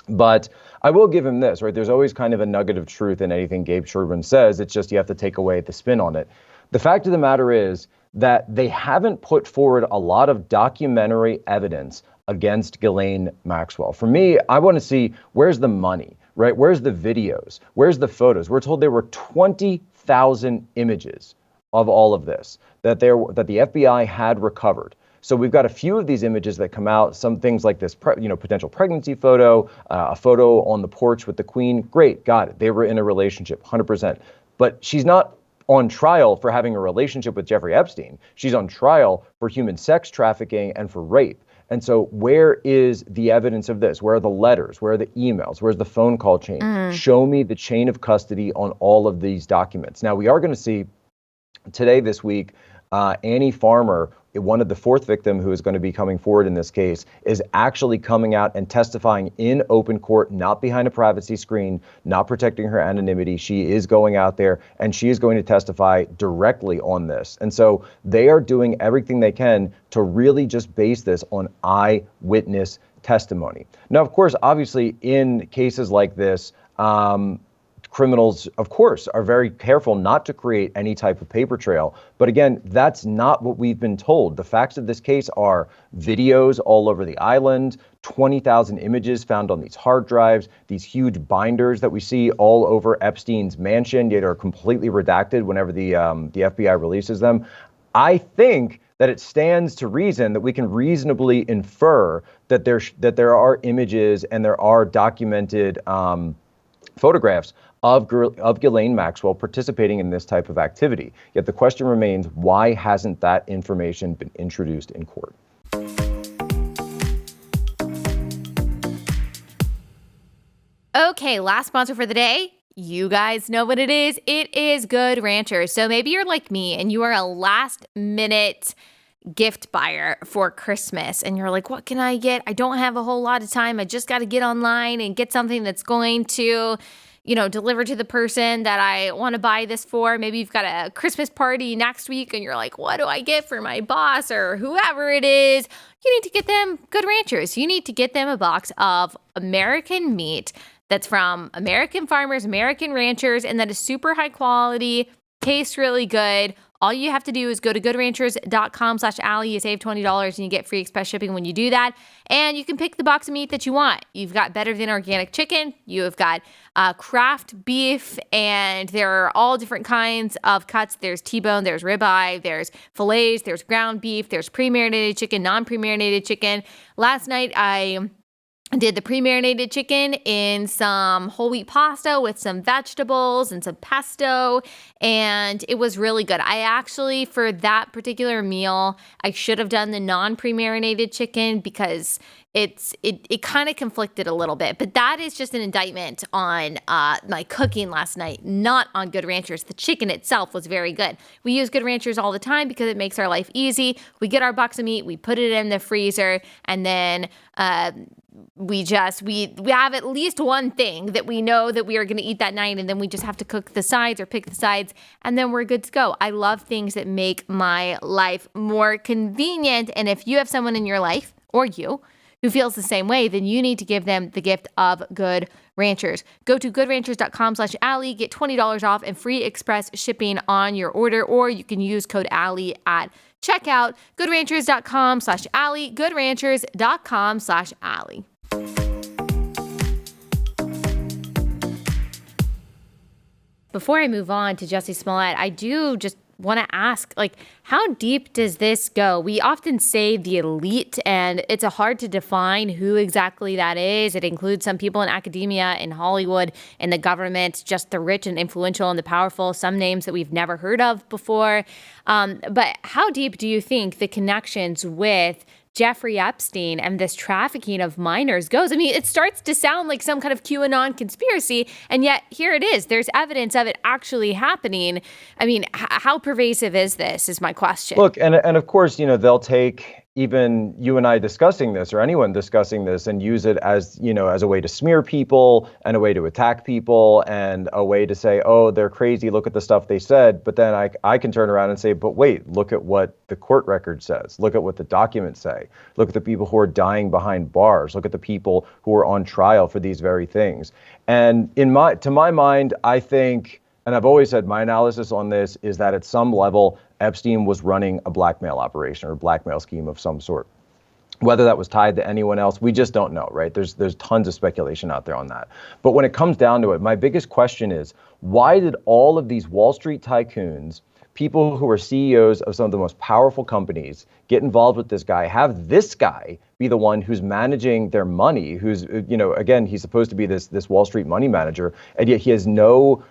But I will give him this, right? There's always kind of a nugget of truth in anything Gabe Sherman says. It's just you have to take away the spin on it. The fact of the matter is that they haven't put forward a lot of documentary evidence against Ghislaine Maxwell. For me, I want to see where's the money, right? Where's the videos? Where's the photos? We're told there were 20,000 images of all of this that the FBI had recovered. So we've got a few of these images that come out, some things like this, potential pregnancy photo, a photo on the porch with the Queen. Great, got it. They were in a relationship, 100%. But she's not on trial for having a relationship with Jeffrey Epstein. She's on trial for human sex trafficking and for rape. And so where is the evidence of this? Where are the letters? Where are the emails? Where's the phone call chain? Show me the chain of custody on all of these documents. Now, we are going to see today, this week, Annie Farmer, one of the fourth victim who is going to be coming forward in this case, is actually coming out and testifying in open court, not behind a privacy screen, not protecting her anonymity. She is going out there and she is going to testify directly on this. And so they are doing everything they can to really just base this on eyewitness testimony. Now, of course, obviously, in cases like this, criminals, of course, are very careful not to create any type of paper trail. But again, that's not what we've been told. The facts of this case are videos all over the island, 20,000 images found on these hard drives, these huge binders that we see all over Epstein's mansion, yet are completely redacted whenever the FBI releases them. I think that it stands to reason that we can reasonably infer that there are images and there are documented photographs of Ghislaine Maxwell participating in this type of activity. Yet the question remains, why hasn't that information been introduced in court? Okay, last sponsor for the day. You guys know what it is. It is Good Ranchers. So maybe you're like me and you are a last minute gift buyer for Christmas and you're like, what can I get? I don't have a whole lot of time. I just got to get online and get something that's going to, deliver to the person that I want to buy this for. Maybe you've got a Christmas party next week and you're like, what do I get for my boss or whoever it is? You need to get them Good Ranchers. You need to get them a box of American meat that's from American farmers, American ranchers, and that is super high quality, tastes really good. All you have to do is go to goodranchers.com/Allie. You save $20 and you get free express shipping when you do that. And you can pick the box of meat that you want. You've got better than organic chicken. You have got craft beef, and there are all different kinds of cuts. There's T-bone, there's ribeye, there's fillets, there's ground beef, there's pre-marinated chicken, non-pre-marinated chicken. Last night I did the pre-marinated chicken in some whole wheat pasta with some vegetables and some pesto, and it was really good. I actually, for that particular meal, I should have done the non-pre-marinated chicken because it kind of conflicted a little bit. But that is just an indictment on my cooking last night, not on Good Ranchers. The chicken itself was very good. We use Good Ranchers all the time because it makes our life easy. We get our box of meat, we put it in the freezer, and then we have at least one thing that we know that we are going to eat that night, and then we just have to cook the sides or pick the sides, and then we're good to go. I love things that make my life more convenient, and if you have someone in your life, or you, who feels the same way, then you need to give them the gift of Good Ranchers. Go to goodranchers.com/Allie, get $20 off and free express shipping on your order, or you can use code Allie at checkout. Goodranchers.com/Allie, goodranchers.com/Allie. Before I move on to Jussie Smollett, I do just want to ask, how deep does this go? We often say the elite, and it's hard to define who exactly that is. It includes some people in academia, in Hollywood, in the government, just the rich and influential and the powerful, some names that we've never heard of before. But how deep do you think the connections with Jeffrey Epstein and this trafficking of minors goes? I mean, it starts to sound like some kind of QAnon conspiracy, and yet here it is. There's evidence of it actually happening. I mean, how pervasive is this, is my question. Look, and of course, they'll take even you and I discussing this, or anyone discussing this, and use it as, as a way to smear people and a way to attack people and a way to say, oh, they're crazy, look at the stuff they said. But then I can turn around and say, but wait, look at what the court record says. Look at what the documents say. Look at the people who are dying behind bars. Look at the people who are on trial for these very things. And to my mind, I think, and I've always said my analysis on this is that at some level, Epstein was running a blackmail operation or blackmail scheme of some sort. Whether that was tied to anyone else, we just don't know, right? There's tons of speculation out there on that. But when it comes down to it, my biggest question is, why did all of these Wall Street tycoons, people who are CEOs of some of the most powerful companies, get involved with this guy, have this guy be the one who's managing their money, who's, again, he's supposed to be this Wall Street money manager, and yet he has no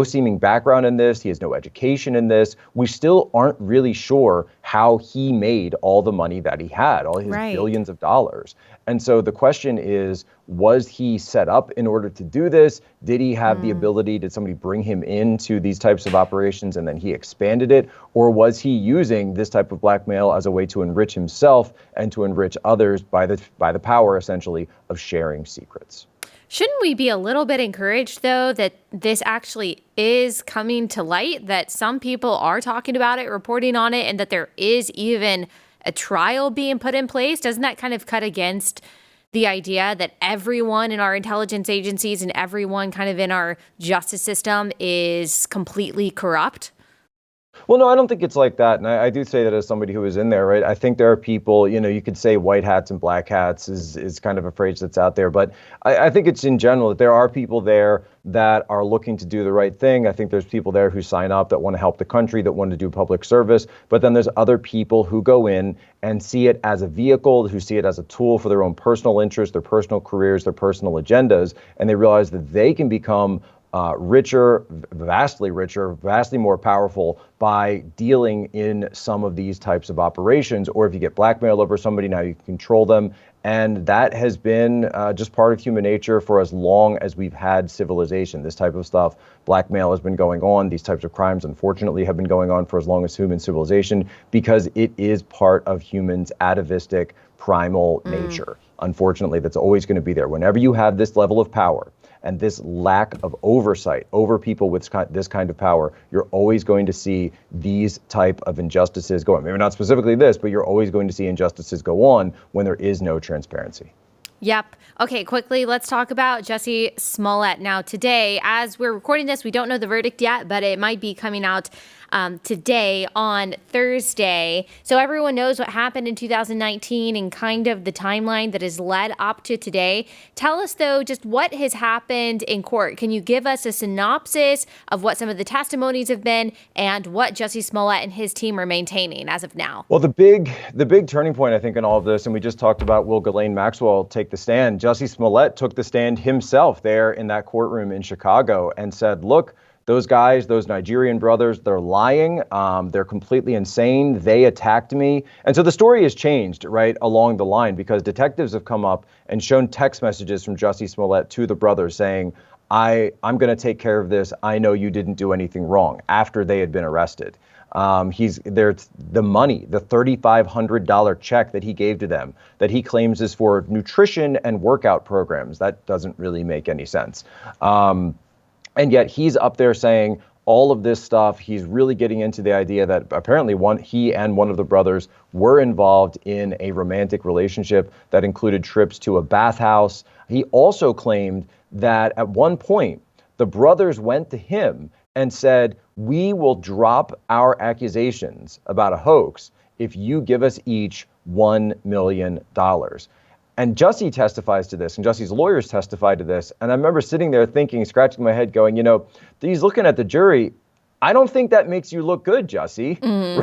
seeming background in this. He has no education in this. We still aren't really sure how he made all the money that he had, all his billions of dollars. And so the question is, was he set up in order to do this? Did he have the ability? Did somebody bring him into these types of operations and then he expanded it? Or was he using this type of blackmail as a way to enrich himself and to enrich others by the power, essentially, of sharing secrets? Shouldn't we be a little bit encouraged, though, that this actually is coming to light, that some people are talking about it, reporting on it, and that there is even a trial being put in place? Doesn't that kind of cut against the idea that everyone in our intelligence agencies and everyone kind of in our justice system is completely corrupt? Well, no, I don't think it's like that. And I do say that as somebody who was in there, right? I think there are people, you could say white hats and black hats is kind of a phrase that's out there. But I think it's in general that there are people there that are looking to do the right thing. I think there's people there who sign up that want to help the country, that want to do public service. But then there's other people who go in and see it as a vehicle, who see it as a tool for their own personal interests, their personal careers, their personal agendas. And they realize that they can become richer, vastly more powerful by dealing in some of these types of operations. Or if you get blackmailed over somebody, now you can control them. And that has been just part of human nature for as long as we've had civilization. This type of stuff, blackmail has been going on. These types of crimes, unfortunately, have been going on for as long as human civilization because it is part of humans' atavistic, primal nature. Unfortunately, that's always going to be there. Whenever you have this level of power, and this lack of oversight over people with this kind of power, you're always going to see these type of injustices go on. Maybe not specifically this, but you're always going to see injustices go on when there is no transparency. Yep. Okay, quickly, let's talk about Jussie Smollett. Now, today, as we're recording this, we don't know the verdict yet, but it might be coming out today on Thursday. So everyone knows what happened in 2019 and kind of the timeline that has led up to today. Tell us, though, just what has happened in court. Can you give us a synopsis of what some of the testimonies have been and what Jussie Smollett and his team are maintaining as of now? Well, the big turning point, I think, in all of this, and we just talked about will Ghislaine Maxwell take the stand. Jussie Smollett took the stand himself there in that courtroom in Chicago and said, look, those guys, those Nigerian brothers, they're lying. They're completely insane. They attacked me. And so the story has changed right along the line because detectives have come up and shown text messages from Jussie Smollett to the brothers saying, I'm going to take care of this. I know you didn't do anything wrong after they had been arrested. There's the money, the $3,500 check that he gave to them that he claims is for nutrition and workout programs. That doesn't really make any sense. And yet he's up there saying all of this stuff. He's really getting into the idea that apparently he and one of the brothers were involved in a romantic relationship that included trips to a bathhouse. He also claimed that at one point, the brothers went to him and said, we will drop our accusations about a hoax if you give us each $1 million. And Jussie testifies to this, and Jussie's lawyers testified to this. And I remember sitting there thinking, scratching my head, going, he's looking at the jury. I don't think that makes you look good, Jussie,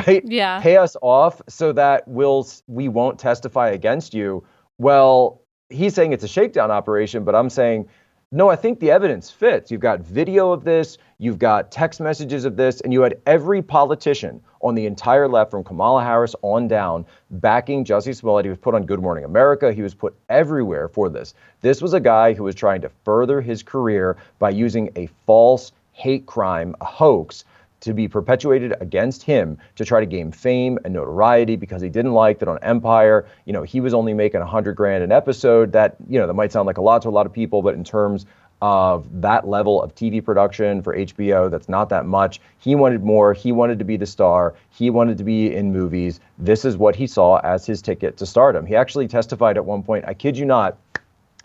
right? Yeah. Pay us off so that we won't testify against you. Well, he's saying it's a shakedown operation, but I'm saying, no, I think the evidence fits. You've got video of this, you've got text messages of this, and you had every politician on the entire left from Kamala Harris on down backing Jussie Smollett. He was put on Good Morning America. He was put everywhere for this. This was a guy who was trying to further his career by using a false hate crime, a hoax, to be perpetuated against him to try to gain fame and notoriety because he didn't like that on Empire. He was only making $100,000 an episode. That might sound like a lot to a lot of people, but in terms of that level of TV production for HBO, that's not that much. He wanted more. He wanted to be the star. He wanted to be in movies. This is what he saw as his ticket to stardom. He actually testified at one point, I kid you not,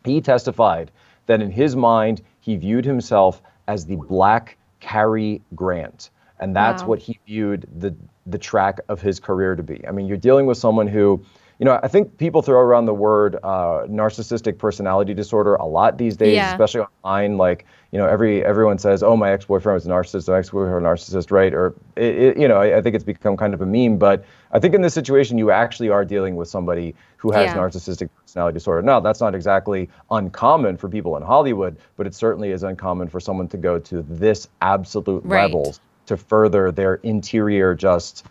he testified that in his mind, he viewed himself as the Black Cary Grant. And that's what he viewed the track of his career to be. I mean, you're dealing with someone who, I think people throw around the word narcissistic personality disorder a lot these days, especially online. Like, everyone says, oh, my ex-boyfriend was a narcissist, my ex-boyfriend was a narcissist, right? Or, I think it's become kind of a meme. But I think in this situation, you actually are dealing with somebody who has narcissistic personality disorder. Now, that's not exactly uncommon for people in Hollywood, but it certainly is uncommon for someone to go to this absolute levels to further their interior, just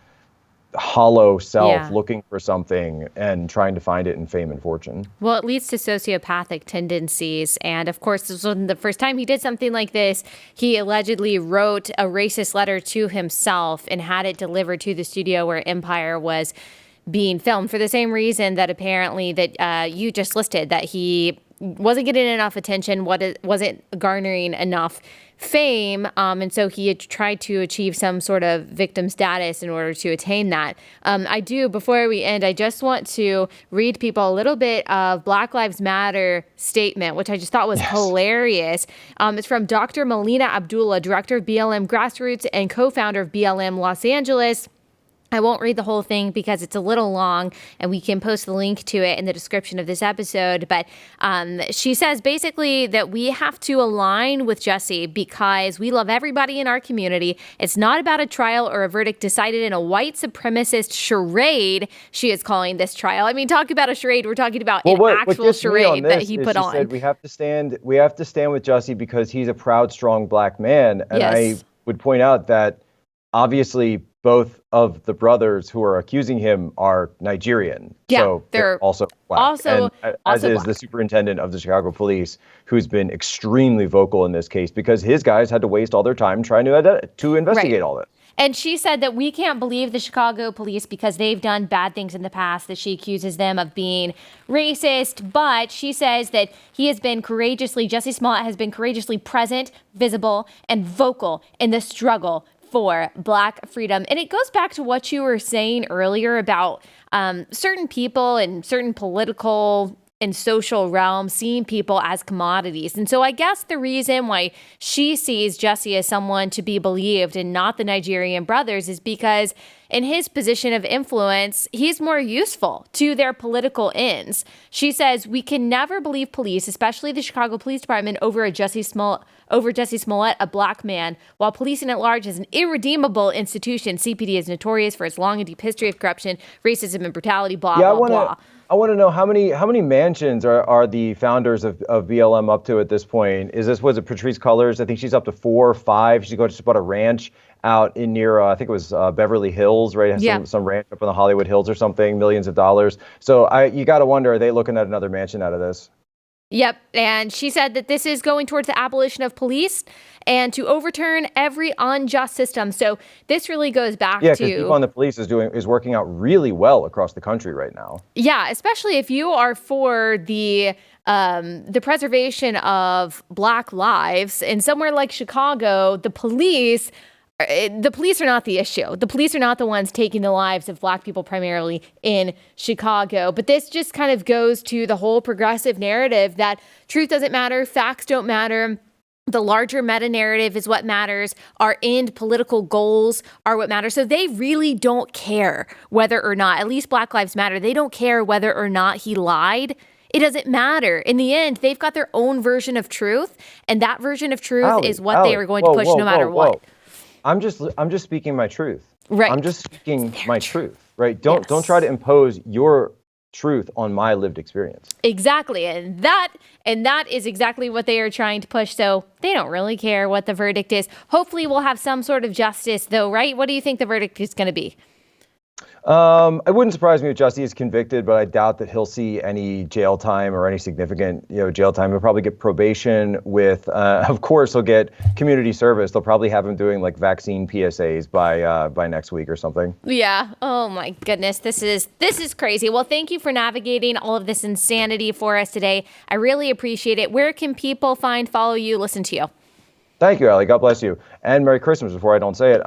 hollow self, looking for something and trying to find it in fame and fortune. Well, it leads to sociopathic tendencies. And of course, this wasn't the first time he did something like this. He allegedly wrote a racist letter to himself and had it delivered to the studio where Empire was being filmed for the same reason that apparently that you just listed, that he wasn't getting enough attention, wasn't garnering enough fame, and so he had tried to achieve some sort of victim status in order to attain that. Before we end, I just want to read people a little bit of Black Lives Matter statement, which I just thought was hilarious. It's from Dr. Melina Abdullah, director of BLM Grassroots and co-founder of BLM Los Angeles. I won't read the whole thing because it's a little long, and we can post the link to it in the description of this episode. But she says basically that we have to align with Jussie because we love everybody in our community. It's not about a trial or a verdict decided in a white supremacist charade. She is calling this trial. I mean, talk about a charade. We're talking about an actual charade that he put on. Said we have to stand with Jussie because he's a proud, strong Black man. And I would point out that obviously both of the brothers who are accusing him are Nigerian. Yeah, so they're also Black. As is Black. The superintendent of the Chicago Police, who's been extremely vocal in this case because his guys had to waste all their time trying to investigate all this. And she said that we can't believe the Chicago police because they've done bad things in the past, that she accuses them of being racist. But she says that Jussie Smollett has been courageously present, visible, and vocal in the struggle for Black freedom. And it goes back to what you were saying earlier about certain people and certain political and social realms seeing people as commodities. And so I guess the reason why she sees Jussie as someone to be believed and not the Nigerian brothers is because in his position of influence, he's more useful to their political ends. She says, we can never believe police, especially the Chicago Police Department, over Jussie Smollett, a Black man, while policing at large is an irredeemable institution. CPD is notorious for its long and deep history of corruption, racism, and brutality, blah, blah. I want to know how many mansions are the founders of BLM up to at this point? Was it Patrisse Cullors? I think she's up to 4 or 5. She just bought a ranch out in near, I think it was Beverly Hills, right? Some ranch up in the Hollywood Hills or something, millions of dollars. So you got to wonder, are they looking at another mansion out of this? Yep. And she said that this is going towards the abolition of police and to overturn every unjust system. So this really goes back to... Yeah, because people on the police is working out really well across the country right now. Yeah, especially if you are for the preservation of Black lives. And somewhere like Chicago, the police are not the issue. The police are not the ones taking the lives of Black people primarily in Chicago. But this just kind of goes to the whole progressive narrative that truth doesn't matter, facts don't matter. The larger meta narrative is what matters. Our end political goals are what matter. So they really don't care whether or not, at least Black Lives Matter, they don't care whether or not he lied. It doesn't matter. In the end, they've got their own version of truth. And that version of truth is what they are going to push no matter what. I'm just speaking my truth. Right. I'm just speaking my truth. Right. Don't try to impose your truth on my lived experience. Exactly. And that is exactly what they are trying to push. So they don't really care what the verdict is. Hopefully we'll have some sort of justice though, right? What do you think the verdict is going to be? It wouldn't surprise me if Jussie is convicted, but I doubt that he'll see any jail time or any significant, jail time. He'll probably get probation with, of course, he'll get community service. They'll probably have him doing like vaccine PSAs by next week or something. Yeah. Oh my goodness. This is crazy. Well, thank you for navigating all of this insanity for us today. I really appreciate it. Where can people follow you, listen to you? Thank you, Allie. God bless you. And Merry Christmas before I don't say it.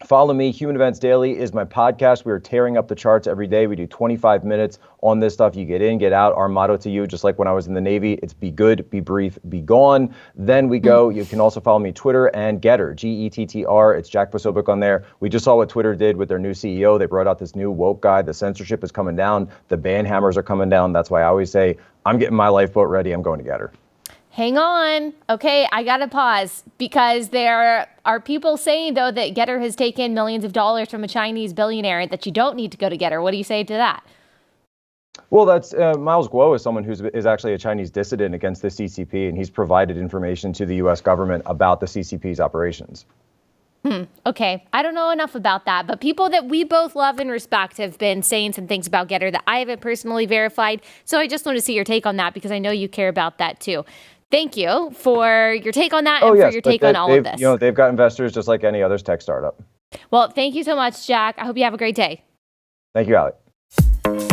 Follow me. Human Events Daily is my podcast. We are tearing up the charts every day. We do 25 minutes on this stuff. You get in, get out. Our motto to you, just like when I was in the Navy, it's be good, be brief, be gone. Then we go. You can also follow me Twitter and Getter, Gettr. It's Jack Posobiec on there. We just saw what Twitter did with their new CEO. They brought out this new woke guy. The censorship is coming down. The ban hammers are coming down. That's why I always say, I'm getting my lifeboat ready. I'm going to Getter. Hang on. Okay, I got to pause because there are people saying, though, that Getter has taken millions of dollars from a Chinese billionaire, that you don't need to go to Getter. What do you say to that? Well, that's Miles Guo is someone is actually a Chinese dissident against the CCP, and he's provided information to the U.S. government about the CCP's operations. Okay, I don't know enough about that, but people that we both love and respect have been saying some things about Getter that I haven't personally verified. So I just want to see your take on that because I know you care about that too. Thank you for your take on that for your take on all of this. They've got investors just like any other tech startup. Well, thank you so much, Jack. I hope you have a great day. Thank you, Allie.